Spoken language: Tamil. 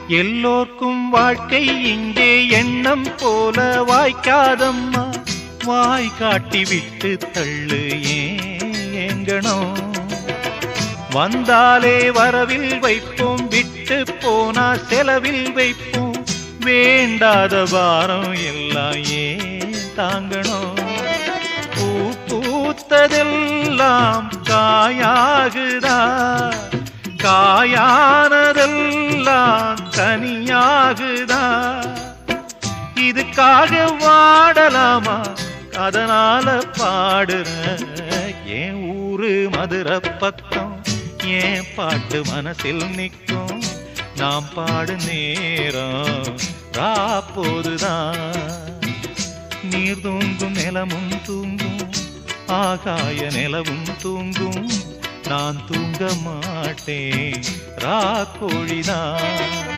எல்லோர்க்கும் வாழ்க்கை இங்கே எண்ணம் போல வாய்க்காதம்மா. வாய் காட்டி விட்டு தள்ளு ஏங்கணும். வந்தாலே வரவில் வைப்போம், விட்டு போனா செலவில் வைப்போம். வேண்டாத பாரம் எல்லாம் ஏன் தாங்கணும். பூ பூத்ததெல்லாம் காயாகுதா, காயானதெல்லாம் கனியாகுதா. இதுக்காக வாடலாமா, அதனால பாடுற. என் ஊரு மதுரை பக்கம், என் பாட்டு மனசில் நிற்கும். நாம் பாடு நேரம் ராப்போதுதான். நீர் தூங்கும் நிலமும் தூங்கும், ஆகாய நிலவும் தூங்கும். நான் தூங்க மாட்டேன், ராக்கோழிதான்.